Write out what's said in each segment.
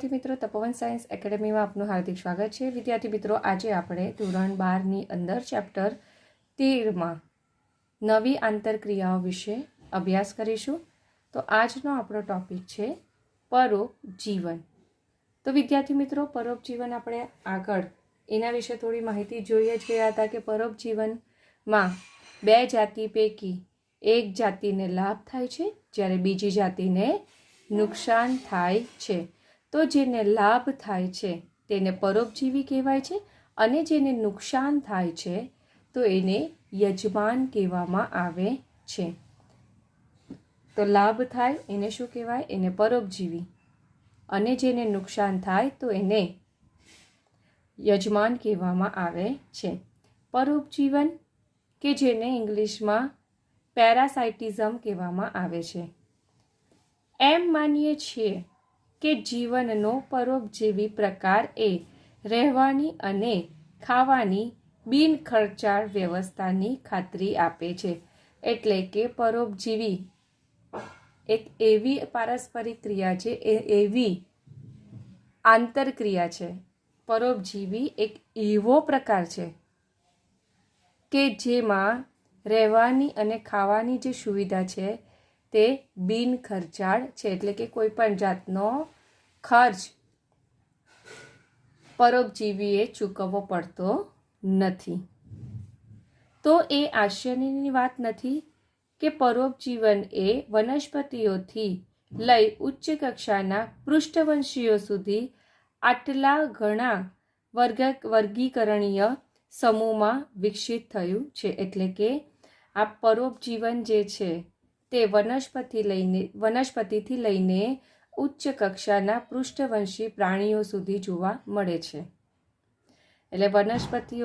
વિદ્યાર્થી મિત્રો, તપોવન સાયન્સ એકેડમીમાં આપનું હાર્દિક સ્વાગત છે। વિદ્યાર્થી મિત્રો, આજે આપણે ધોરણ 12ની અંદર ચેપ્ટર 13માં નવી આંતરક્રિયાઓ વિશે અભ્યાસ કરીશું। તો આજનો આપણો ટોપિક છે પરોપજીવન। તો વિદ્યાર્થી મિત્રો, પરોપજીવન આપણે આગળ એના વિશે થોડી માહિતી જોઈએ જ ગયા હતા કે પરોપજીવનમાં બે જાતિ પૈકી એક જાતિને લાભ થાય છે જ્યારે બીજી જાતિને નુકસાન થાય છે। તો જેને લાભ થાય છે તેને પરોપજીવી કહેવાય છે અને જેને નુકસાન થાય છે તો એને યજમાન કહેવામાં આવે છે। તો લાભ થાય એને શું કહેવાય? એને પરોપજીવી, અને જેને નુકસાન થાય તો એને યજમાન કહેવામાં આવે છે। પરોપજીવન કે જેને ઇંગ્લિશમાં પેરાસાઇટિઝમ કહેવામાં આવે છે। એમ માનીએ છીએ કે જીવનનો પરોપજીવી પ્રકાર એ રહેવાની અને ખાવાની બિનખર્ચાળ વ્યવસ્થાની ખાતરી આપે છે। એટલે કે પરોપજીવી એક એવી પારસ્પરિક ક્રિયા છે, એવી આંતરક્રિયા છે। પરોપજીવી એક એવો પ્રકાર છે કે જેમાં રહેવાની અને ખાવાની જે સુવિધા છે તે બિનખર્ચાળ છે, એટલે કે કોઈ પણ જાતનો ખર્ચ પરોપજીવીએ ચૂકવવો પડતો નથી। તો એ આશ્ચર્યની વાત નથી કે પરોપજીવન એ વનસ્પતિઓથી લઈ ઉચ્ચ કક્ષાના પૃષ્ઠવંશીઓ સુધી આટલા ઘણા વર્ગીકરણીય સમૂહમાં વિકસિત થયું છે। એટલે કે આ પરોપજીવન જે છે તે વનસ્પતિથી લઈને ઉચ્ચ કક્ષાના પૃષ્ઠવંશી પ્રાણીઓ સુધી જોવા મળે છે। એટલે વનસ્પતિ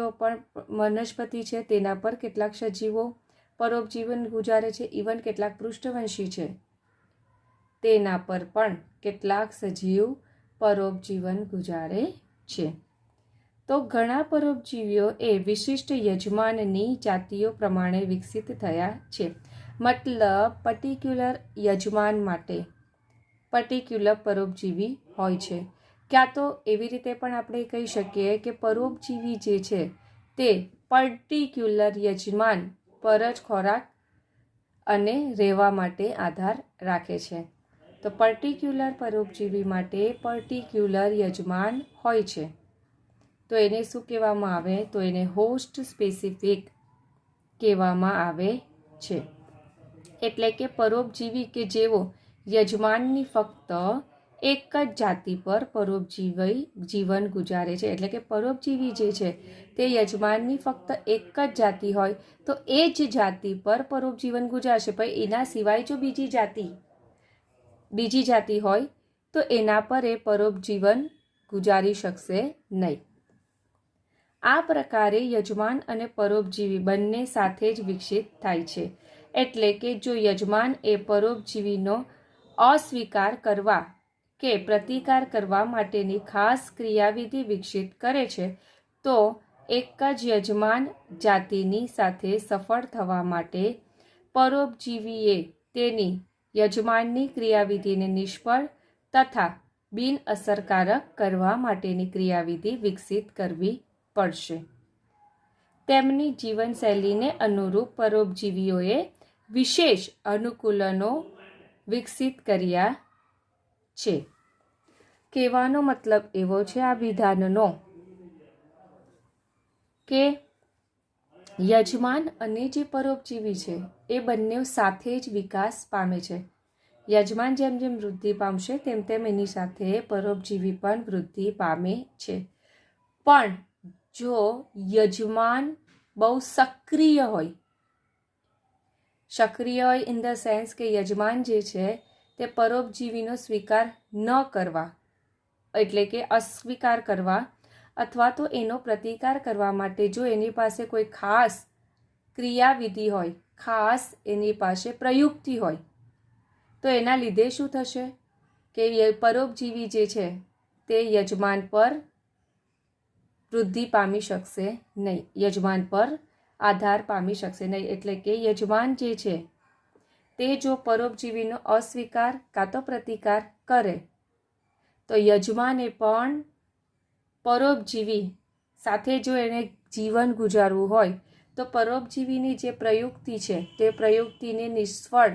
છે તેના પર કેટલાક સજીવો પરોપજીવન ગુજારે છે, ઇવન કેટલાક પૃષ્ઠવંશી છે તેના પર પણ કેટલાક સજીવ પરોપજીવન ગુજારે છે। તો ઘણા પરોપજીવીઓ એ વિશિષ્ટ યજમાનની જાતિઓ પ્રમાણે વિકસિત થયા છે। મતલબ પર્ટિક્યુલર યજમાન માટે પર્ટિક્યુલર પરોપજીવી હોય છે। ક્યાં તો એવી રીતે પણ આપણે કહી શકીએ કે પરોપજીવી જે છે તે પર્ટિક્યુલર યજમાન પર જ ખોરાક અને રહેવા માટે આધાર રાખે છે। તો પર્ટિક્યુલર પરોપજીવી માટે પર્ટિક્યુલર યજમાન હોય છે, તો એને શું કહેવામાં આવે? તો એને હોસ્ટ સ્પેસિફિક કહેવામાં આવે છે। એટલે કે પરોપજીવી કે જેઓ યજમાનની ફક્ત એક જ જાતિ પર પરોપજીવી જીવન ગુજારે છે। એટલે કે પરોપજીવી જે છે તે યજમાનની ફક્ત એક જ જાતિ હોય તો એ જ જાતિ પર પરોપજીવન ગુજારશે, પણ એના સિવાય જો બીજી જાતિ હોય તો એના પર એ પરોપજીવન ગુજારી શકશે નહીં। આ પ્રકારે યજમાન અને પરોપજીવી બંને સાથે જ વિકસિત થાય છે। એટલે કે જો યજમાન એ પરોપજીવીનો અસ્વીકાર કરવા કે પ્રતિકાર કરવા માટેની ખાસ ક્રિયાવિધિ વિકસિત કરે છે તો એક જ યજમાન જાતિની સાથે સફળ થવા માટે પરોપજીવીએ તેની યજમાનની ક્રિયાવિધિને નિષ્ફળ તથા બિનઅસરકારક કરવા માટેની ક્રિયાવિધિ વિકસિત કરવી પડશે। તેમની જીવનશૈલીને અનુરૂપ પરોપજીવીઓએ વિશેષ અનુકૂલનો વિકસિત કર્યા છે। કહેવાનો મતલબ એવો છે આ વિધાનનો કે યજમાન અને જે પરોપજીવી છે એ બંને સાથે જ વિકાસ પામે છે। યજમાન જેમ જેમ વૃદ્ધિ પામશે તેમ તેમ એની સાથે પરોપજીવી પણ વૃદ્ધિ પામે છે। પણ જો યજમાન બહુ સક્રિય હોય ઇન ધ સેન્સ કે યજમાન જે છે તે પરોપજીવીનો સ્વીકાર ન કરવા, એટલે કે અસ્વીકાર કરવા અથવા તો એનો પ્રતિકાર કરવા માટે જો એની પાસે કોઈ ખાસ ક્રિયાવિધિ હોય, ખાસ એની પાસે પ્રયુક્તિ હોય, તો એના લીધે શું થશે કે પરોપજીવી જે છે તે યજમાન પર વૃદ્ધિ પામી શકશે નહીં, યજમાન પર આધાર પામી શકશે નહીં। એટલે કે યજમાન જે છે તે જો પરોપજીવીનો અસ્વીકાર કાં તો પ્રતિકાર કરે તો યજમાને પણ પરોપજીવી સાથે જો એને જીવન ગુજારવું હોય તો પરોપજીવીની જે પ્રયુક્તિ છે તે પ્રયુક્તિને નિષ્ફળ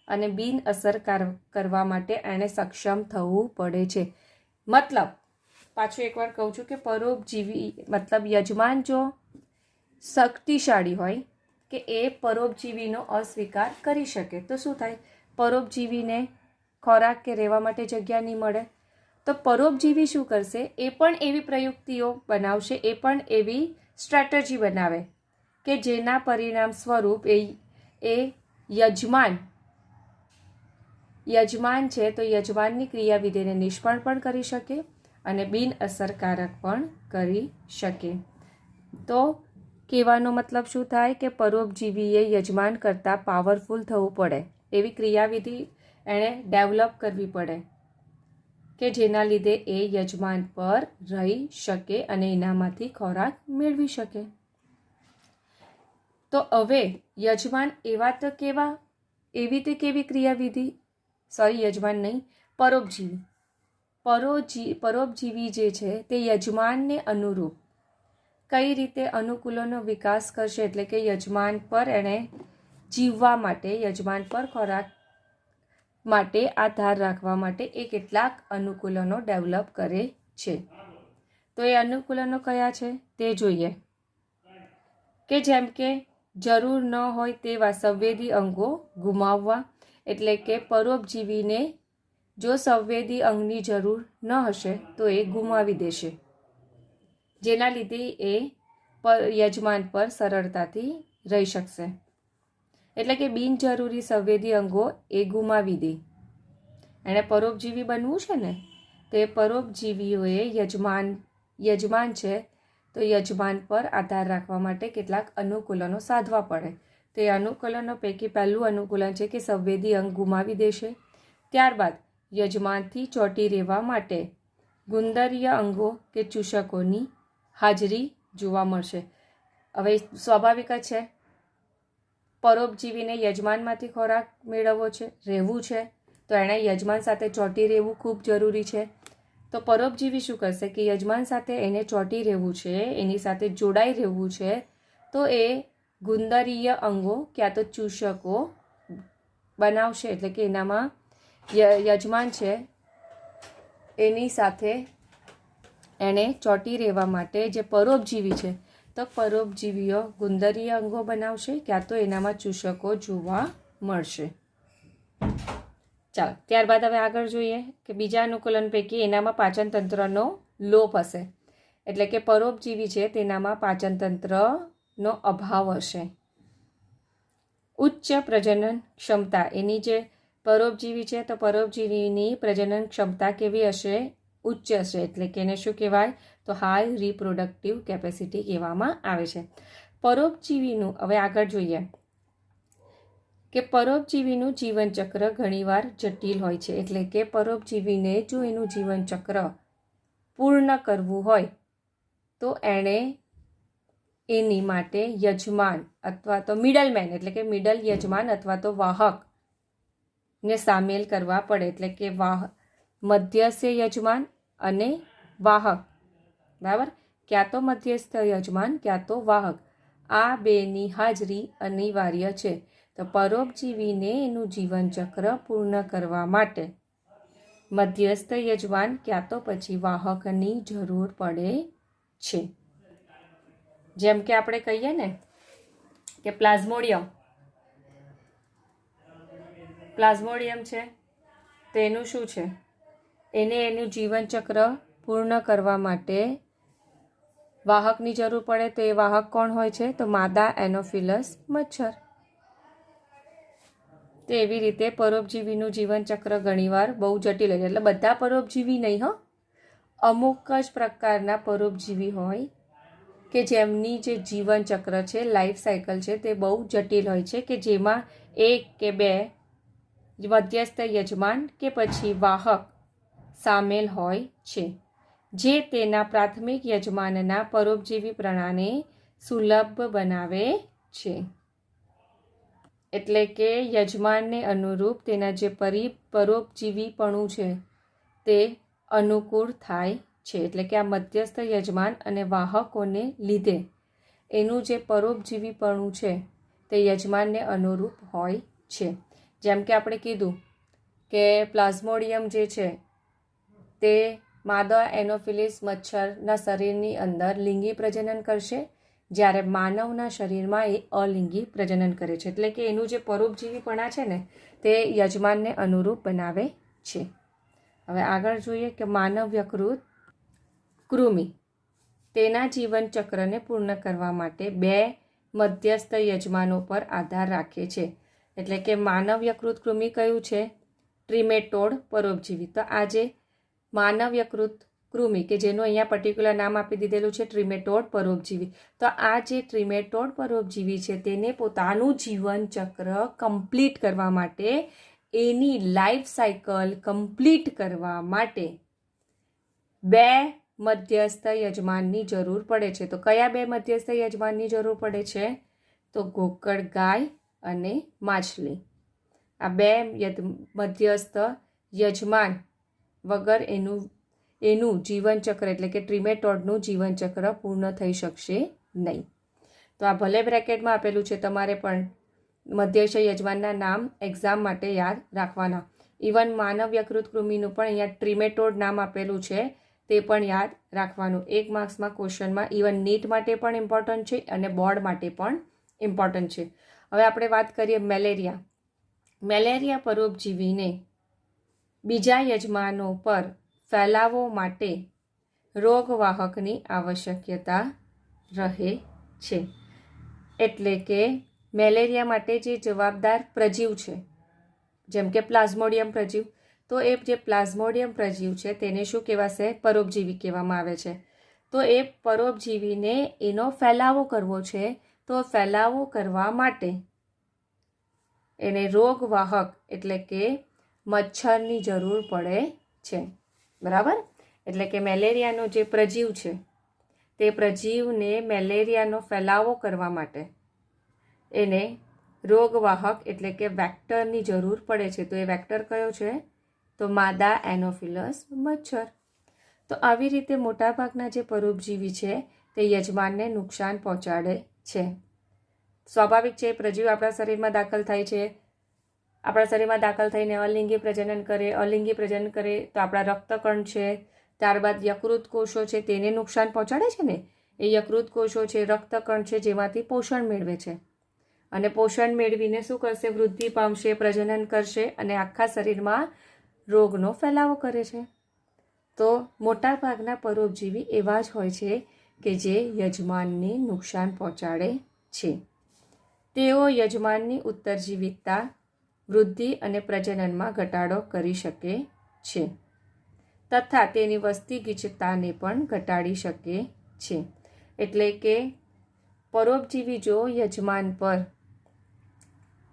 અને બિનઅસરકાર કરવા માટે એણે સક્ષમ થવું પડે છે. મતલબ પાછું એકવાર કહું છું કે પરોપજીવી મતલબ યજમાન જો શક્તિશાળી હોય કે એ પરોપજીવીનો અસ્વીકાર કરી શકે તો શું થાય, પરોપજીવીને ખોરાક કે રહેવા માટે જગ્યા નહીં મળે તો પરોપજીવી શું કરશે, એ પણ એવી પ્રયુક્તિઓ બનાવશે, એ પણ એવી સ્ટ્રેટજી બનાવે કે જેના પરિણામ સ્વરૂપ એ યજમાન છે તો યજમાનની ક્રિયાવિધિને નિષ્ફળ પણ કરી શકે અને બિનઅસરકારક પણ કરી શકે. તો કહેવાનો મતલબ શું થાય કે પરોપજીવીએ યજમાન કરતાં પાવરફુલ થવું પડે, એવી ક્રિયાવિધિ એણે ડેવલપ કરવી પડે કે જેના લીધે એ યજમાન પર રહી શકે અને એનામાંથી ખોરાક મેળવી શકે. તો હવે યજમાન એવી તે કેવી ક્રિયાવિધિ યજમાન નહીં, પરોપજીવી જે છે તે યજમાનને અનુરૂપ કઈ રીતે અનુકૂલોનો વિકાસ કરશે, એટલે કે યજમાન પર એણે જીવવા માટે, યજમાન પર ખોરાક માટે આધાર રાખવા માટે એ કેટલાક અનુકૂલનો ડેવલપ કરે છે. તો એ અનુકૂલનો કયા છે તે જોઈએ કે જેમ કે જરૂર ન હોય તેવા સંવેદી અંગો ગુમાવવા, એટલે કે પરોપજીવીને જો સંવેદી અંગની જરૂર ન હશે તો એ ગુમાવી દેશે, જેના લીધે એ યજમાન પર સરળતાથી રહી શકશે. એટલે કે બિનજરૂરી સંવેદી અંગો એ ગુમાવી દે. એણે પરોપજીવી બનવું છે ને, તે પરોપજીવીઓએ યજમાન છે તો યજમાન પર આધાર રાખવા માટે કેટલાક અનુકૂલનો સાધવા પડે. તે અનુકૂલનો પૈકી પહેલું અનુકૂલન છે કે સંવેદી અંગ ગુમાવી દેશે. ત્યારબાદ યજમાનથી ચોંટી રહેવા માટે ગુંદરીય અંગો કે ચૂષકોની હાજરી જોવા મળશે. હવે સ્વાભાવિક જ છે, પરોપજીવીને યજમાનમાંથી ખોરાક મેળવવો છે, રહેવું છે, તો એણે યજમાન સાથે ચોંટી રહેવું ખૂબ જરૂરી છે. તો પરોપજીવી શું કરશે કે યજમાન સાથે એને ચોંટી રહેવું છે, એની સાથે જોડાઈ રહેવું છે, તો એ ગુંદરીય અંગો ક્યાં તો ચૂષકો બનાવશે, એટલે કે એનામાં યજમાન છે એની સાથે એને ચોંટી રહેવા માટે જે પરોપજીવી છે તો પરોપજીવીઓ ગુંદરીય અંગો બનાવશે, ક્યાં તો એનામાં ચૂષકો જોવા મળશે. ચાલો ત્યારબાદ હવે આગળ જોઈએ કે બીજા અનુકૂલન પૈકી એનામાં પાચનતંત્રનો લોપ હશે, એટલે કે પરોપજીવી છે તેનામાં પાચનતંત્રનો અભાવ હશે. ઉચ્ચ પ્રજનન ક્ષમતા, એની જે પરોપજીવી છે તો પરોપજીવીની પ્રજનન ક્ષમતા કેવી હશે, ઉચ્ચ હશે, એટલે કે એને શું કહેવાય તો હાઈ રિપ્રોડક્ટિવ કેપેસિટી કહેવામાં આવે છે. પરોપજીવીનું હવે આગળ જોઈએ કે પરોપજીવીનું જીવનચક્ર ઘણીવાર જટિલ હોય છે, એટલે કે પરોપજીવીને જો એનું જીવનચક્ર પૂર્ણ કરવું હોય તો એણે એની માટે યજમાન અથવા તો મિડલમેન, એટલે કે મિડલ યજમાન અથવા તો વાહકને સામેલ કરવા પડે, એટલે કે મધ્યસ્થ યજમાન અને વાહક, બરાબર, ક્યાં તો મધ્યસ્થ યજમાન ક્યાં તો વાહક, આ બેની હાજરી અનિવાર્ય છે. તો પરોપજીવીને એનું જીવનચક્ર પૂર્ણ કરવા માટે મધ્યસ્થ યજમાન ક્યાં તો પછી વાહકની જરૂર પડે છે. જેમ કે આપણે કહીએ ને કે પ્લાઝ્મોડિયમ છે તો એનું શું છે, એને એનું જીવનચક્ર પૂર્ણ કરવા માટે વાહકની જરૂર પડે, તો એ વાહક કોણ હોય છે તો માદા એનોફિલસ મચ્છર. તો એવી રીતે પરોપજીવીનું જીવનચક્ર ઘણીવાર બહુ જટિલ હોય, એટલે બધા પરોપજીવી નહીં હો, અમુક જ પ્રકારના પરોપજીવી હોય કે જેમની જે જીવનચક્ર છે, લાઈફ સાયકલ છે તે બહુ જટિલ હોય છે, કે જેમાં એક કે બે મધ્યસ્થ યજમાન કે પછી વાહક સામેલ હોય છે, જે તેના પ્રાથમિક યજમાનના પરોપજીવી પ્રણાને સુલભ બનાવે છે. એટલે કે યજમાનને અનુરૂપ તેના જે પરોપજીવીપણું છે તે અનુકૂળ થાય છે. એટલે કે આ મધ્યસ્થ યજમાન અને વાહકોને લીધે એનું જે પરોપજીવીપણું છે તે યજમાનને અનુરૂપ હોય છે. જેમ કે આપણે કીધું કે પ્લાઝ્મોડિયમ જે છે તે માદા એનોફિલિસ મચ્છરના શરીરની અંદર લિંગી પ્રજનન કરશે, જ્યારે માનવના શરીરમાં એ અલિંગી પ્રજનન કરે છે. એટલે કે એનું જે પરોપજીવીપણા છે ને તે યજમાનને અનુરૂપ બનાવે છે. હવે આગળ જોઈએ કે માનવ યકૃત કૃમિ તેના જીવન ચક્રને પૂર્ણ કરવા માટે 2 મધ્યસ્થ યજમાનો પર આધાર રાખે છે. એટલે કે માનવ યકૃત કૃમિ કયું છે? ટ્રિમેટોડ પરોપજીવી. તો આ જે માનવ યકૃત કૃમિ કે જેનું અહીંયા પર્ટિક્યુલર નામ આપી દીધેલું છે ટ્રિમેટોડ પરોપજીવી, તો આ જે ટ્રિમેટોડ પરોપજીવી છે તેને પોતાનું જીવન ચક્ર કમ્પ્લીટ કરવા માટે, એની લાઈફ સાયકલ કમ્પ્લીટ કરવા માટે 2 મધ્યસ્થ યજમાનની જરૂર પડે છે. તો કયા 2 મધ્યસ્થ યજમાનની જરૂર પડે છે? તો ગોકળ ગાય અને માછલી. આ 2 મધ્યસ્થ યજમાન વગર એનું જીવનચક્ર એટલે કે ટ્રિમેટોડનું જીવનચક્ર પૂર્ણ થઈ શકશે નહીં. તો આ ભલે બ્રેકેટમાં આપેલું છે, તમારે પણ મધ્યસ્થ યજમાનના નામ એક્ઝામ માટે યાદ રાખવાના. ઇવન માનવ યકૃત કૃમિનું પણ અહીંયા ટ્રિમેટોડ નામ આપેલું છે તે પણ યાદ રાખવાનું. 1 માર્ક્સમાં ક્વેશ્ચનમાં ઇવન નીટ માટે પણ ઇમ્પોર્ટન્ટ છે અને બોર્ડ માટે પણ ઇમ્પોર્ટન્ટ છે. હવે આપણે વાત કરીએ મેલેરિયા. મેલેરિયા પરોપજીવીને બીજા યજમાનો પર ફેલાવો માટે રોગવાહકની આવશ્યકતા રહે છે. એટલે કે મેલેરિયા માટે જે જવાબદાર પ્રજીવ છે, જેમ કે પ્લાઝ્મોડિયમ પ્રજીવ, તો એ જે પ્લાઝ્મોડિયમ પ્રજીવ છે તેને શું કહેવાશે? પરોપજીવી કહેવામાં આવે છે. તો એ પરોપજીવીને એનો ફેલાવો કરવો છે, તો ફેલાવો કરવા માટે એને રોગવાહક એટલે કે મચ્છરની જરૂર પડે છે. બરાબર? એટલે કે મેલેરિયાનો જે પ્રજીવ છે તે પ્રજીવને મેલેરિયાનો ફેલાવો કરવા માટે એને રોગવાહક એટલે કે વેક્ટરની જરૂર પડે છે. તો એ વેક્ટર કયો છે? તો માદા એનોફિલસ મચ્છર. તો આવી રીતે મોટાભાગના જે પરોપજીવી છે તે યજમાનને નુકસાન પહોંચાડે છે. સ્વાભાવિક છે, પ્રજીવ આપણા શરીરમાં દાખલ થાય છે, આપણા શરીરમાં દાખલ થઈને અલિંગી પ્રજનન કરે તો આપણા રક્તકણ છે, ત્યારબાદ યકૃત કોષો છે તેને નુકસાન પહોંચાડે છે ને. એ યકૃત કોષો છે, રક્તકણ છે જેમાંથી પોષણ મેળવે છે અને પોષણ મેળવીને શું કરશે? વૃદ્ધિ પામશે, પ્રજનન કરશે અને આખા શરીરમાં રોગનો ફેલાવો કરે છે. તો મોટાભાગના પરોપજીવી એવા જ હોય છે કે જે યજમાનને નુકસાન પહોંચાડે છે. તેઓ યજમાનની ઉત્તરજીવિતતા, વૃદ્ધિ અને પ્રજનનમાં ઘટાડો કરી શકે છે તથા તેની વસ્તી ગીચતાને પણ ઘટાડી શકે છે. એટલે કે પરોપજીવી જો યજમાન પર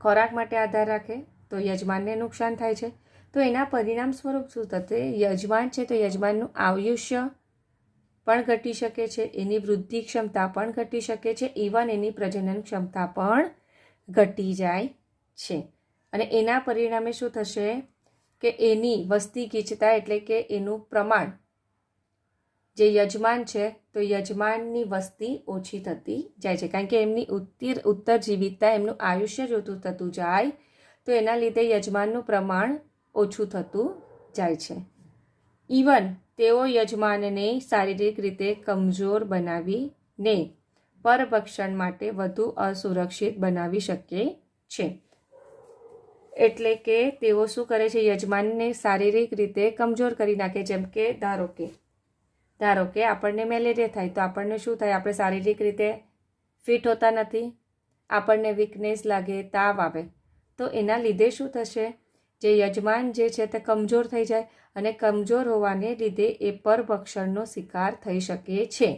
ખોરાક માટે આધાર રાખે તો યજમાનને નુકસાન થાય છે. તો એના પરિણામ સ્વરૂપ શું થશે? યજમાન છે તો યજમાનનું આયુષ્ય પણ ઘટી શકે છે, એની વૃદ્ધિ ક્ષમતા પણ ઘટી શકે છે, ઇવન એની પ્રજનન ક્ષમતા પણ ઘટી જાય છે. અને એના પરિણામે શું થશે કે એની વસ્તી ગીચતા એટલે કે એનું પ્રમાણ, જે યજમાન છે તો યજમાનની વસ્તી ઓછી થતી જાય છે, કારણ કે એમની ઉત્તરજીવિતતા, એમનું આયુષ્ય જોતું થતું જાય તો એના લીધે યજમાનનું પ્રમાણ ઓછું થતું જાય છે. ઇવન તેઓ યજમાનને શારીરિક રીતે કમજોર બનાવીને પરભક્ષણ માટે વધુ અસુરક્ષિત બનાવી શકે છે. એટલે કે તેઓ શું કરે છે? યજમાનને શારીરિક રીતે કમજોર કરી નાખે. જેમ કે ધારો કે આપણને મેલેરિયા થાય તો આપણને શું થાય? આપણે શારીરિક રીતે ફિટ હોતા નથી, આપણને વીકનેસ લાગે, તાવ આવે. તો એના લીધે શું થશે? જે યજમાન જે છે તે કમજોર થઈ જાય અને કમજોર હોવાને લીધે એ પરભક્ષણનો શિકાર થઈ શકે છે.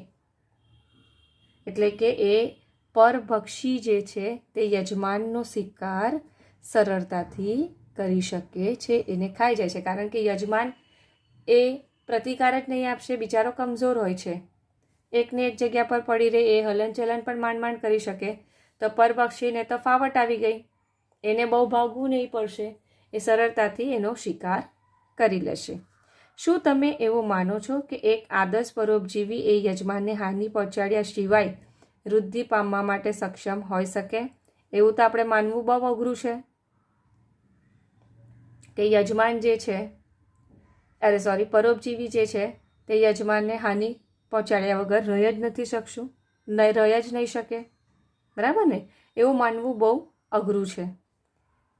એટલે કે એ પરભક્ષી જે છે તે યજમાનનો શિકાર સરળતાથી કરી શકે છે, એને ખાઈ જાય છે. કારણ કે યજમાન એ પ્રતિકાર જ નહીં આપશે, બિચારો કમજોર હોય છે, એકને એક જગ્યા પર પડી રહે, એ હલનચલન પણ માંડ કરી શકે. તો પરભક્ષીને તો ફાવટ આવી ગઈ, એને બહુ ભાગવું નહીં પડશે, એ સરળતાથી એનો શિકાર કરી લેશે. શું તમે એવું માનો છો કે એક આદર્શ પરોપજીવી એ યજમાનને હાનિ પહોંચાડ્યા સિવાય વૃદ્ધિ પામવા માટે સક્ષમ હોઈ શકે? એવું તો આપણે માનવું બહુ અઘરું છે કે યજમાન જે છે પરોપજીવી જે છે તે યજમાનને હાનિ પહોંચાડ્યા વગર રહી જ નથી શકશું, રહી જ નહીં શકે, બરાબર ને? એવું માનવું બહુ અઘરું છે.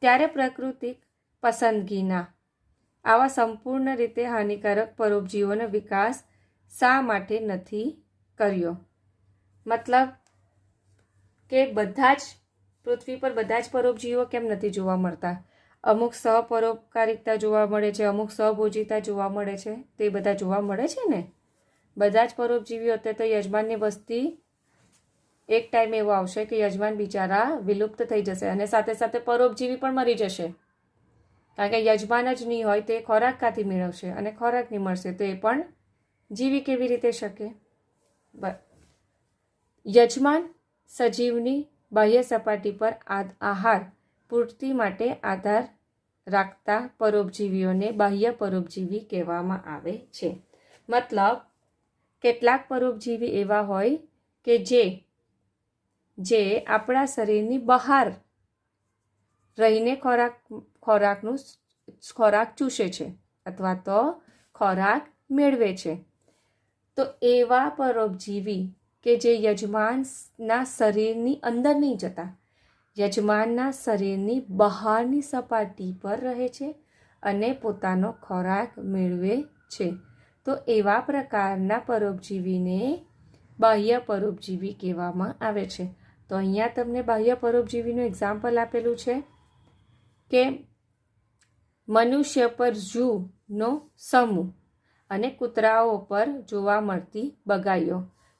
ત્યારે પ્રાકૃતિક પસંદગીના આવા સંપૂર્ણ રીતે હાનિકારક પરોપજીવોનો વિકાસ શા માટે નથી કર્યો? મતલબ કે બધા જ પૃથ્વી પર બધા જ પરોપજીવો કેમ નથી જોવા મળતા? અમુક સહપરોપકારિતા જોવા મળે છે, અમુક સહભોજિતા જોવા મળે છે, તો એ બધા જોવા મળે છે ને. બધા જ પરોપજીવીઓ અત્યારે તો યજમાનની વસ્તી એક ટાઈમ એવો આવશે કે યજમાન બિચારા વિલુપ્ત થઈ જશે અને સાથે સાથે પરોપજીવી પણ મરી જશે. કારણ કે યજમાન જ નહીં હોય તો એ ખોરાક ક્યાંથી મેળવશે, અને ખોરાક નહીં મળશે તો એ પણ જીવી કેવી રીતે શકે? યજમાન સજીવની બાહ્ય સપાટી પર આહાર પૂર્તિ માટે આધાર રાખતા પરોપજીવીઓને બાહ્ય પરોપજીવી કહેવામાં આવે છે. મતલબ કેટલાક પરોપજીવી એવા હોય કે જે આપણા શરીરની બહાર રહીને ખોરાક ચૂસે છે અથવા તો ખોરાક મેળવે છે. તો એવા પરોપજીવી કે જે યજમાનના શરીરની અંદર નહીં જતા, યજમાનના શરીરની બહારની સપાટી પર રહે છે અને પોતાનો ખોરાક મેળવે છે, તો એવા પ્રકારના પરોપજીવીને બાહ્ય પરોપજીવી કહેવામાં આવે છે. તો અહીંયા તમને બાહ્ય પરોપજીવીનું એક્ઝામ્પલ આપેલું છે કે મનુષ્ય પર જૂનો સમૂહ અને કૂતરાઓ પર જોવા મળતી બગાઈઓ.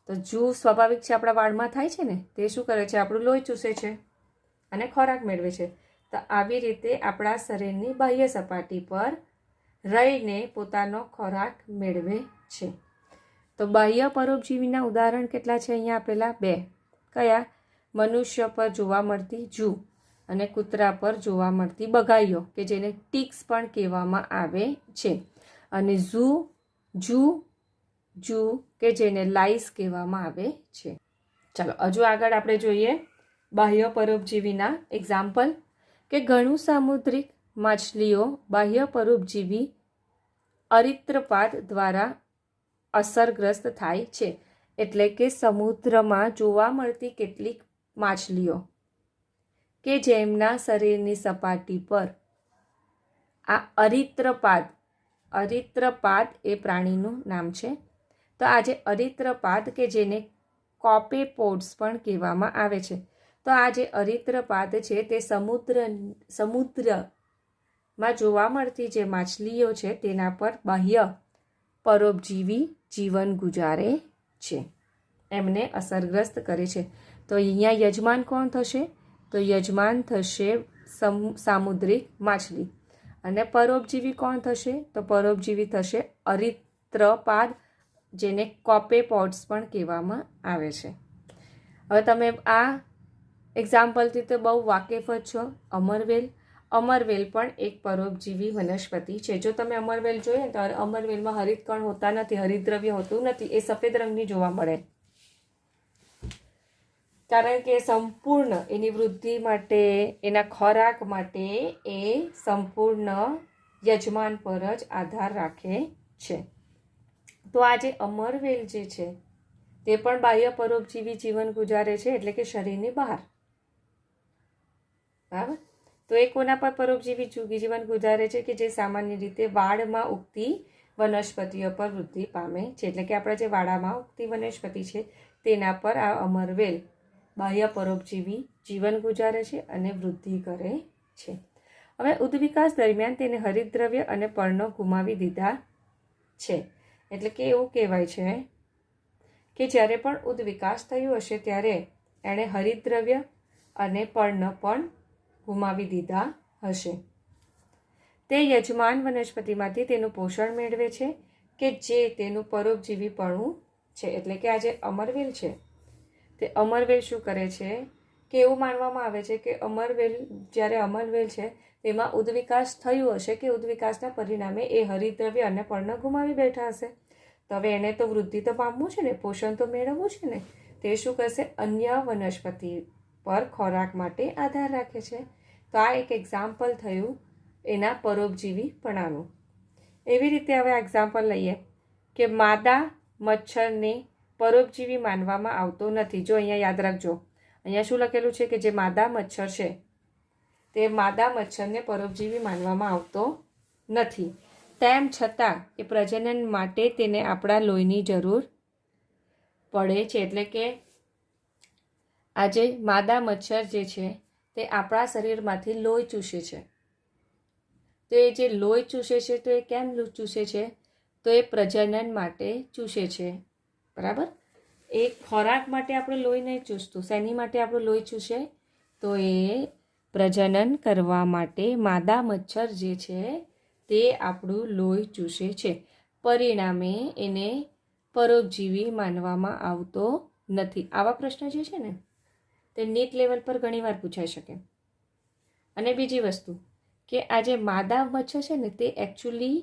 તો જૂ સ્વાભાવિક છે આપણા વાળમાં થાય છે ને, તે શું કરે છે? આપણું લોહી ચૂસે છે અને ખોરાક મેળવે છે. તો આવી રીતે આપણા શરીરની બાહ્ય સપાટી પર રહીને પોતાનો ખોરાક મેળવે છે. તો બાહ્ય પરોપજીવીના ઉદાહરણ કેટલા છે અહીંયા આપેલા? 2. કયા? મનુષ્ય પર જોવા મળતી જૂ અને કૂતરા પર જોવા મળતી બગાઈઓ કે જેને ટિક્સ પણ કહેવામાં આવે છે, અને જૂ કે જેને લાઈસ કહેવામાં આવે છે. ચાલો હજુ આગળ આપણે જોઈએ બાહ્ય પરોપજીવીના એક્ઝામ્પલ કે ઘણું સામુદ્રિક માછલીઓ બાહ્ય પરોપજીવી અરિત્રપાદ દ્વારા અસરગ્રસ્ત થાય છે. એટલે કે સમુદ્રમાં જોવા મળતી કેટલીક માછલીઓ કે જેમના શરીરની સપાટી પર આ અરિત્રપાદ એ પ્રાણીનું નામ છે. તો આ જે અરિત્રપાદ કે જેને કોપેપોડ્સ પણ કહેવામાં આવે છે, તો આ જે અરિત્રપાદ છે તે સમુદ્રમાં જોવા મળતી જે માછલીઓ છે તેના પર બાહ્ય પરોપજીવી જીવન ગુજારે છે, એમને અસરગ્રસ્ત કરે છે. તો અહીંયા યજમાન કોણ થશે? તો યજમાન થશે સામુદ્રિક માછલી, અને પરોપજીવી કોણ થશે? તો પરોપજીવી થશે અરિત્રપાદ, જેને કોપેપોડ્સ પણ કહેવામાં આવે છે. હવે તમે આ એક્ઝામ્પલથી તો બહુ વાકેફ જ છો. અમરવેલ પણ એક પરોપજીવી વનસ્પતિ છે. જો તમે અમરવેલ જોઈએ તો અમરવેલમાં હરિતકણ હોતા નથી, હરિતદ્રવ્ય હોતું નથી, એ સફેદ રંગની જોવા મળે. કારણ કે સંપૂર્ણ એની વૃદ્ધિ માટે, એના ખોરાક માટે એ સંપૂર્ણ યજમાન પર જ આધાર રાખે છે. તો આ જે અમરવેલ જે છે તે પણ બાહ્ય પરોપજીવી જીવન ગુજારે છે, એટલે કે શરીરની બહાર. બરાબર? તો એ કોના પર પરોપજીવી જીવન ગુજારે છે? કે જે સામાન્ય રીતે વાળમાં ઉગતી વનસ્પતિઓ પર વૃદ્ધિ પામે છે. એટલે કે આપણા જે વાળામાં ઉગતી વનસ્પતિ છે તેના પર આ અમરવેલ બાહ્ય પરોપજીવી જીવન ગુજારે છે અને વૃદ્ધિ કરે છે. હવે ઉદ્વિકાસ દરમિયાન તેને હરિતદ્રવ્ય અને પર્ણો ગુમાવી દીધા છે. એટલે કે એવું કહેવાય છે કે જ્યારે પણ ઉદ્વિકાસ થયું હશે ત્યારે એણે હરિતદ્રવ્ય અને પર્ણ પણ ગુમાવી દીધા હશે. તે યજમાન વનસ્પતિમાંથી તેનું પોષણ મેળવે છે કે જે તેનું પરોપજીવીપણું છે. એટલે કે આ જે અમરવેલ છે તે અમરવેલ શું કરે છે કે એવું માનવામાં આવે છે કે અમરવેલ જ્યારે અમરવેલ છે તેમાં ઉદ્વિકાસ થયું હશે કે ઉદ્વિકાસના પરિણામે એ હરિદ્રવ્ય અને પર્ણ ગુમાવી બેઠા હશે. તો હવે એને તો વૃદ્ધિ તો પામવું છે ને, પોષણ તો મેળવવું છે ને. તે શું કરશે? અન્ય વનસ્પતિ પર ખોરાક માટે આધાર રાખે છે. તો આ એક એક્ઝામ્પલ થયું એના પરોપજીવીપણાનું. એવી રીતે હવે એક્ઝામ્પલ લઈએ કે માદા મચ્છરને પરોપજીવી માનવામાં આવતો નથી. જો અહીંયા યાદ રાખજો, અહીંયા શું લખેલું છે કે જે માદા મચ્છર છે તે માદા મચ્છરને પરોપજીવી માનવામાં આવતો નથી. તેમ છતાં એ પ્રજનન માટે તેને આપણા લોહીની જરૂર પડે છે. એટલે કે આજે માદા મચ્છર જે છે તે આપણા શરીરમાંથી લોહી ચૂસે છે. તો એ જે લોહી ચૂસે છે તો એ કેમ ચૂસે છે? તો એ પ્રજનન માટે ચૂસે છે. બરાબર? એ ખોરાક માટે આપણું લોહી નહીં ચૂસતું. શેની માટે આપણું લોહી ચૂસે? તો એ પ્રજનન કરવા માટે માદા મચ્છર જે છે તે આપણું લોહી ચૂસે છે. પરિણામે એને પરોપજીવી માનવામાં આવતો નથી. આવા પ્રશ્ન જે છે ને તે નીટ લેવલ પર ઘણીવાર પૂછાઈ શકે. અને બીજી વસ્તુ કે આ જે માદા મચ્છર છે ને તે એકચ્યુઅલી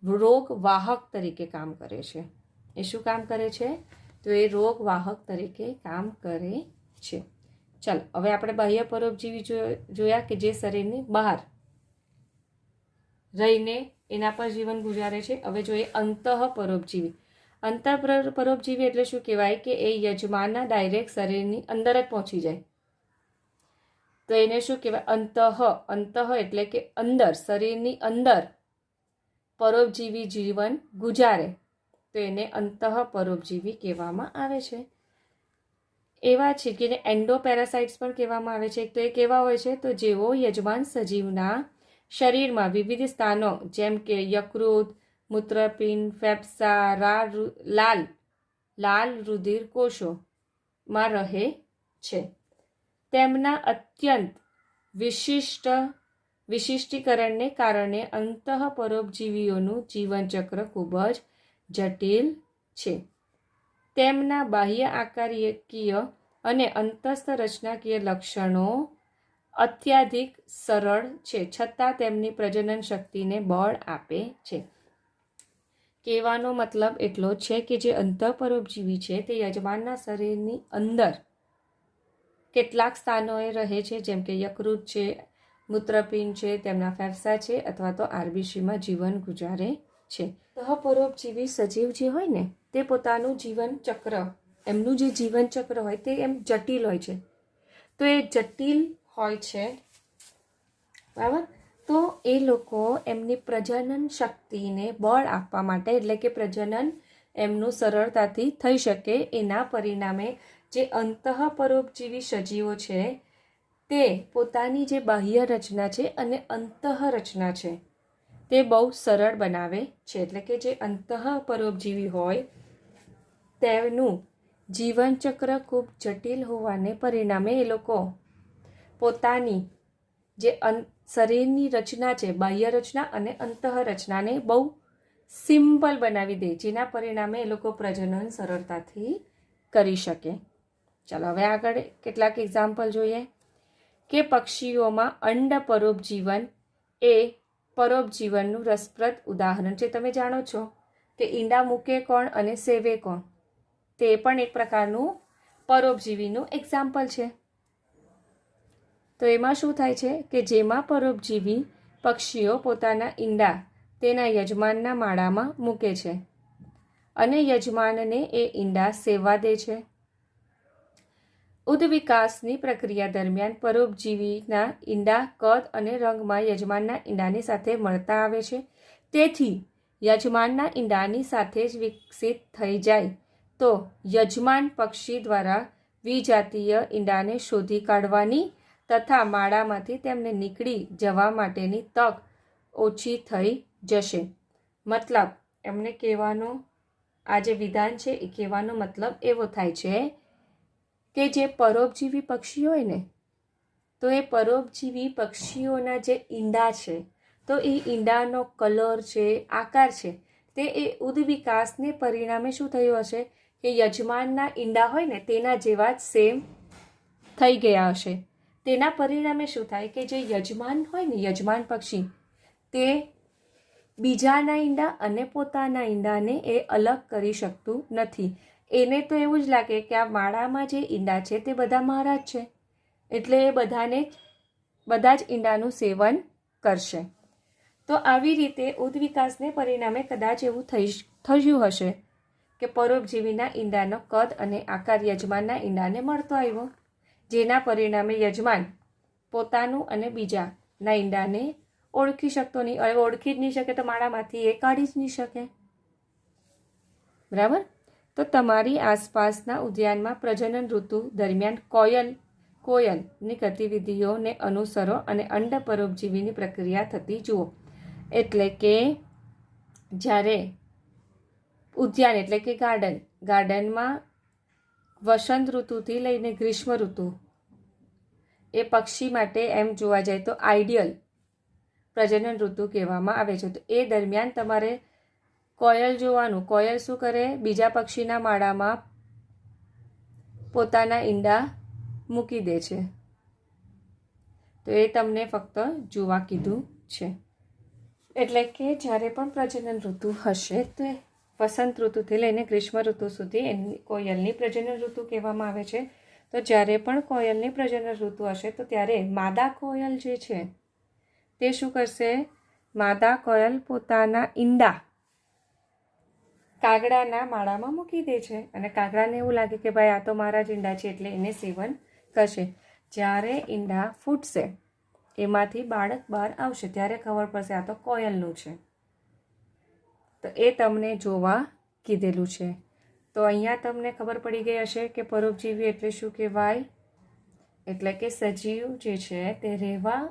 રોગવાહક તરીકે કામ કરે છે. એ શું કામ કરે છે? તો એ રોગવાહક તરીકે કામ કરે છે. ચાલો હવે આપણે બાહ્ય પરોપજીવી જોયા કે જે શરીરની બહાર રહીને એના પર જીવન ગુજારે છે. હવે જોઈએ અંતઃ પરોપજીવી. અંતઃ પરોપજીવી એટલે શું કહેવાય? કે એ યજમાનના ડાયરેક્ટ શરીરની અંદર જ પહોંચી જાય. તો એને શું કહેવાય? અંતઃ એટલે કે અંદર, શરીરની અંદર પરોપજીવી જીવન ગુજારે તો એને અંતઃ પરોપજીવી કહેવામાં આવે છે. એવા છે કે એન્ડોપેરાસાઇટ્સ પણ કહેવામાં આવે છે. તો એ કેવા હોય છે? તો જેઓ યજમાન સજીવના શરીરમાં વિવિધ સ્થાનો જેમ કે યકૃત, મૂત્રપિંડ, ફેફસા, લાલ રુધિર કોષોમાં રહે છે. તેમના અત્યંત વિશિષ્ટીકરણને કારણે અંતઃ પરોપજીવીઓનું જીવનચક્ર ખૂબ જ જટિલ છે. તેમના બાહ્ય આકારકીય અને અંતસ્થ રચનાકીય લક્ષણો અત્યાધિક સરળ છે, છતાં તેમની પ્રજનન શક્તિને બળ આપે છે. કહેવાનો મતલબ એટલો છે કે જે અંતઃ પરોપજીવી છે તે યજમાનના શરીરની અંદર કેટલાક સ્થાનોએ રહે છે, જેમ કે યકૃત છે, મૂત્રપિંડ છે, તેમના ફેફસા છે અથવા તો આરબીસીમાં જીવન ગુજારે છે. પરોપજીવી સજીવ જે હોય ને તે પોતાનું જીવન ચક્ર, એમનું જે જીવન ચક્ર હોય તે એમ જટિલ હોય છે. તો એ જટિલ હોય છે, બરાબર? તો એ લોકો એમની પ્રજનન શક્તિને બળ આપવા માટે, એટલે કે પ્રજનન એમનું સરળતાથી થઈ શકે એના પરિણામે જે અંતઃ પરોપજીવી સજીવો છે તે પોતાની જે બાહ્ય રચના છે અને અંતઃ રચના છે તે બહુ સરળ બનાવે છે. એટલે કે જે અંતઃ પરોપજીવી હોય તેનું જીવનચક્ર ખૂબ જટિલ હોવાને પરિણામે એ લોકો પોતાની જે શરીરની રચના છે, બાહ્ય રચના અને અંતઃ રચનાને બહુ સિમ્પલ બનાવી દે, જેના પરિણામે એ લોકો પ્રજનન સરળતાથી કરી શકે. ચાલો હવે આગળ કેટલાક એક્ઝામ્પલ જોઈએ કે પક્ષીઓમાં અંડ પરોપજીવન એ પરોપજીવનનું રસપ્રદ ઉદાહરણ છે. તમે જાણો છો કે ઈંડા મૂકે કોણ અને સેવે કોણ? તે પણ એક પ્રકારનું પરોપજીવીનું એક્ઝામ્પલ છે. તો એમાં શું થાય છે કે જેમાં પરોપજીવી પક્ષીઓ પોતાના ઈંડા તેના યજમાનના માળામાં મૂકે છે અને યજમાનને એ ઈંડા સેવા દે છે. ઉદ્વિકાસની પ્રક્રિયા દરમિયાન પરોપજીવીના ઈંડા કદ અને રંગમાં યજમાનના ઈંડાની સાથે મળતા આવે છે. તેથી યજમાનના ઈંડાની સાથે જ વિકસિત થઈ જાય તો યજમાન પક્ષી દ્વારા વિજાતીય ઈંડાને શોધી કાઢવાની તથા માળામાંથી તેમને નીકળી જવા માટેની તક ઓછી થઈ જશે. મતલબ એમને કહેવાનો આ જે વિધાન છે એ કહેવાનો મતલબ એવો થાય છે કે જે પરોપજીવી પક્ષીઓ હોય ને તો એ પરોપજીવી પક્ષીઓના જે ઈંડા છે તો એ ઈંડાનો કલર છે, આકાર છે, તે એ ઉદ્વિકાસને પરિણામે શું થયું હશે કે યજમાનના ઈંડા હોય ને તેના જેવા જ સેમ થઈ ગયા હશે. તેના પરિણામે શું થાય કે જે યજમાન હોય ને, યજમાન પક્ષી, તે બીજાના ઈંડા અને પોતાના ઈંડાને એ અલગ કરી શકતું નથી. એને તો એવું જ લાગે કે આ માળામાં જે ઈંડા છે તે બધા મારા જ છે, એટલે એ બધા જ ઈંડાનું સેવન કરશે. તો આવી રીતે ઉદ્વિકાસને પરિણામે કદાચ એવું થયું હશે કે પરોપજીવીના ઈંડાનો કદ અને આકાર યજમાનના ઈંડાને મળતો આવ્યો, જેના પરિણામે યજમાન પોતાનું અને બીજાના ઈંડાને ઓળખી શકતો નહીં. હવે ઓળખી જ નહીં શકે તો માળામાંથી એ કાઢી જ નહીં શકે. બરાબર. તો તમારી આસપાસના ઉદ્યાનમાં પ્રજનન ઋતુ દરમિયાન કોયલની ગતિવિધિઓને અનુસરો અને અંડ પરોપજીવીની પ્રક્રિયા થતી જુઓ. એટલે કે જ્યારે ઉદ્યાન એટલે કે ગાર્ડનમાં વસંત ઋતુથી લઈને ગ્રીષ્મ ઋતુ એ પક્ષી માટે એમ જોવા જાય તો આઈડિયલ પ્રજનન ઋતુ કહેવામાં આવે છે. તો એ દરમિયાન તમારે કોયલ જોવાનું. કોયલ શું કરે? બીજા પક્ષીના માળામાં પોતાના ઈંડા મૂકી દે છે. તો એ તમને ફક્ત જોવા કીધું છે. એટલે કે જ્યારે પણ પ્રજનન ઋતુ હશે તો વસંત ઋતુથી લઈને ગ્રીષ્મ ઋતુ સુધી એની કોયલની પ્રજનન ઋતુ કહેવામાં આવે છે. તો જ્યારે પણ કોયલની પ્રજનન ઋતુ હશે તો ત્યારે માદા કોયલ જે છે તે શું કરશે? માદા કોયલ પોતાના ઈંડા કાગડાના માળામાં મૂકી દે છે અને કાગડાને એવું લાગે કે ભાઈ આ તો મારા જ ઈંડા છે, એટલે એને સેવન કરશે. જ્યારે ઈંડા ફૂટશે, એમાંથી બાળક બહાર આવશે, ત્યારે ખબર પડશે આ તો કોયલનું છે. તો એ તમને જોવા કીધેલું છે. તો અહીંયા તમને ખબર પડી ગઈ હશે કે પરોપજીવી એટલે શું કહેવાય. એટલે કે સજીવ જે છે તે રહેવા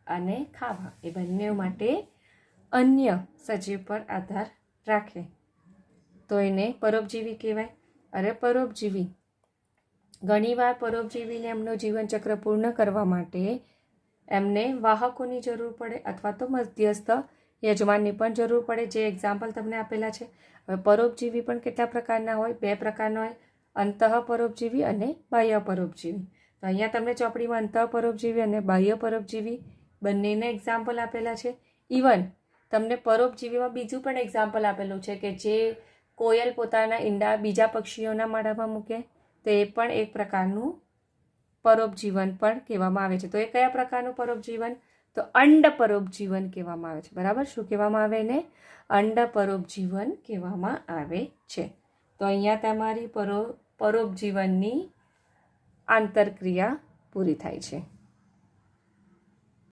અને ખાવા એ બંને માટે અન્ય સજીવ પર આધાર રાખે તો એને પરોપજીવી કહેવાય. અરે પરોપજીવી ઘણીવાર પરોપજીવીને એમનું જીવનચક્ર પૂર્ણ કરવા માટે એમને વાહકોની જરૂર પડે અથવા તો મધ્યસ્થ યજમાનની પણ જરૂર પડે, જે એક્ઝામ્પલ તમને આપેલા છે. હવે પરોપજીવી પણ કેટલા પ્રકારના હોય? 2 પ્રકારના હોય, અંતઃ પરોપજીવી અને બાહ્ય પરોપજીવી. તો અહીંયા તમને ચોપડીમાં અંતઃ પરોપજીવી અને બાહ્ય પરોપજીવી બંનેના એક્ઝામ્પલ આપેલા છે. ઇવન તમને પરોપજીવીમાં બીજું પણ એક્ઝામ્પલ આપેલું છે કે જે કોયલ પોતાના ઈંડા બીજા પક્ષીઓના માળામાં મૂકે, તો એ પણ એક પ્રકારનું પરોપજીવન પણ કહેવામાં આવે છે. તો એ કયા પ્રકારનું પરોપજીવન? તો અંડ પરોપજીવન કહેવામાં આવે છે. બરાબર. શું કહેવામાં આવે એને? અંડ પરોપજીવન કહેવામાં આવે છે. તો અહીંયા તમારી પરોપજીવનની આંતરક્રિયા પૂરી થાય છે.